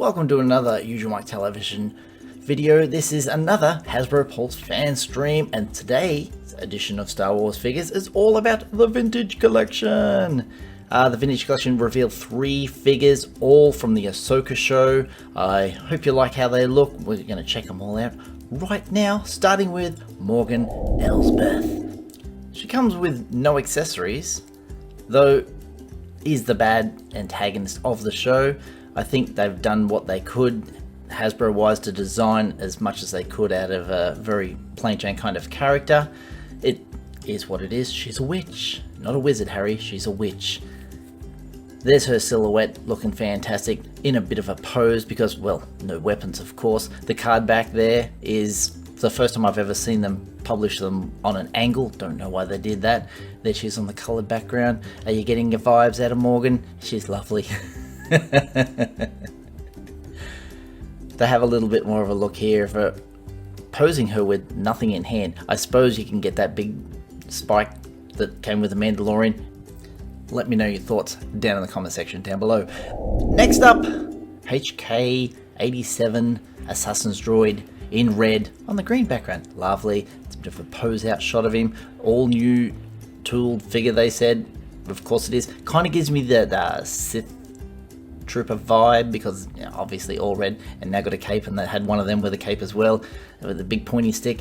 welcome to another Usualmike Television video. This is another Hasbropulse Fanstream, and today's edition of Star Wars figures is all about the Vintage Collection. The Vintage Collection revealed 3 figures, all from the Ahsoka show. I hope you like how they look. We're going to check them all out right now, starting with Morgan Elsbeth. She comes with no accessories, though is the bad antagonist of the show. I think they've done what they could, Hasbro-wise, to design as much as they could out of a very plain Jane kind of character. It is what it is. She's a witch. Not a wizard, Harry. She's a witch. There's her silhouette, looking fantastic, in a bit of a pose because, well, no weapons, of course. The card back there is the first time I've ever seen them publish them on an angle. Don't know why they did that. There she is on the coloured background. Are you getting your vibes out of Morgan? She's lovely. They have a little bit more of a look here for posing her with nothing in hand. I suppose you can get that big spike that came with the Mandalorian. Let me know your thoughts down in the comment section down below. Next up, HK-87 Assassin's Droid in red on the green background. Lovely. It's a bit of a pose out shot of him. All new tooled figure, they said. Of course it is. Kind of gives me the Sith Trooper vibe because, you know, obviously all red, and now got a cape, and they had one of them with a cape as well, with a big pointy stick.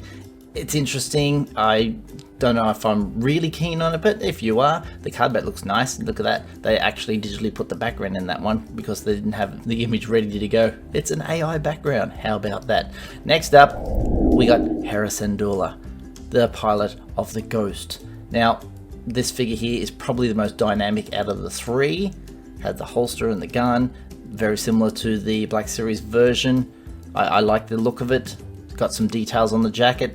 It's interesting. I don't know if I'm really keen on it, but if you are, the card back looks nice. Look at that. They actually digitally put the background in that one because they didn't have the image ready to go. It's an AI background. How about that? Next up, we got Hera, the pilot of the Ghost. Now, this figure here is probably the most dynamic out of the 3. Had the holster and the gun, very similar to the Black Series version. I like the look of it. It's got some details on the jacket.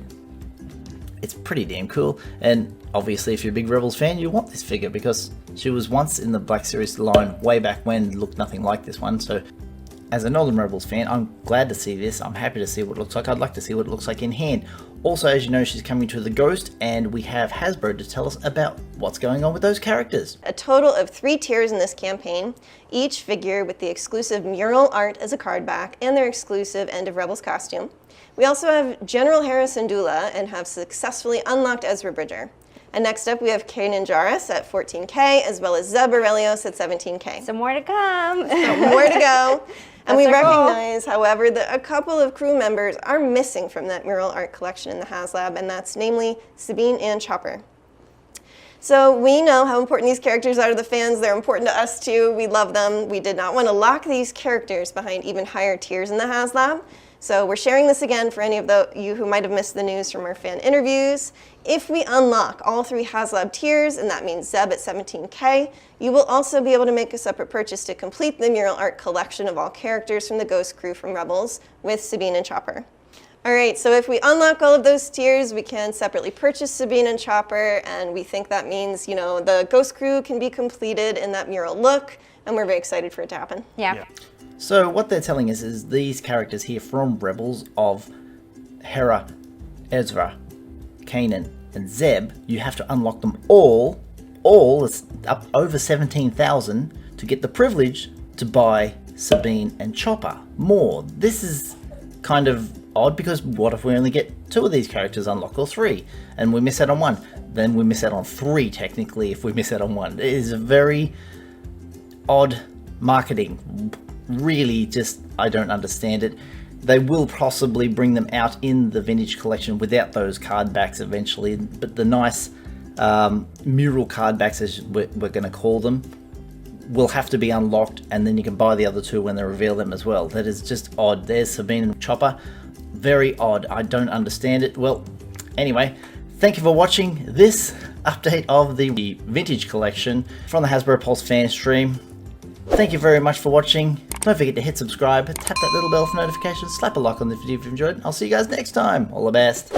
It's pretty damn cool, and obviously if you're a big Rebels fan, you want this figure because she was once in the Black Series line way back when, looked nothing like this one. So as a Northern Rebels fan, I'm glad to see this. I'm happy to see what it looks like. I'd like to see what it looks like in hand. Also, as you know, she's coming to the Ghost, and we have Hasbro to tell us about what's going on with those characters. A total of 3 tiers in this campaign, each figure with the exclusive mural art as a card back and their exclusive End of Rebels costume. We also have General Hera Syndulla and have successfully unlocked Ezra Bridger. And next up we have Kanan Jarrus at 14K, as well as Zeb Orrelios at 17K. So more to come. So more to go. And we recognize, however, that a couple of crew members are missing from that mural art collection in the Haslab, and that's namely Sabine and Chopper. So we know how important these characters are to the fans. They're important to us too. We love them. We did not want to lock these characters behind even higher tiers in the Haslab. So we're sharing this again for any of you who might have missed the news from our fan interviews. If we unlock all 3 Haslab tiers, and that means Zeb at 17K, you will also be able to make a separate purchase to complete the mural art collection of all characters from the Ghost crew from Rebels with Sabine and Chopper. Alright, so if we unlock all of those tiers, we can separately purchase Sabine and Chopper, and we think that means, you know, the Ghost crew can be completed in that mural look, and we're very excited for it to happen. Yeah. So what they're telling us is these characters here from Rebels of Hera, Ezra, Kanan, and Zeb, you have to unlock them all, it's up over 17,000 to get the privilege to buy Sabine and Chopper more. This is kind of odd because what if we only get 2 of these characters unlocked, or 3, and we miss out on 1? Then we miss out on 3 technically if we miss out on 1. It is a very odd marketing. Really, just, I don't understand it. They will possibly bring them out in the Vintage Collection without those card backs eventually, but the nice mural card backs, as we're going to call them, will have to be unlocked, and then you can buy the other 2 when they reveal them as well. That is just odd. There's Sabine and Chopper. Very odd. I don't understand it. Well, anyway, thank you for watching this update of the Vintage Collection from the Hasbropulse Fanstream. Thank you very much for watching. Don't forget to hit subscribe, tap that little bell for notifications, slap a like on the video if you enjoyed. I'll see you guys next time. All the best.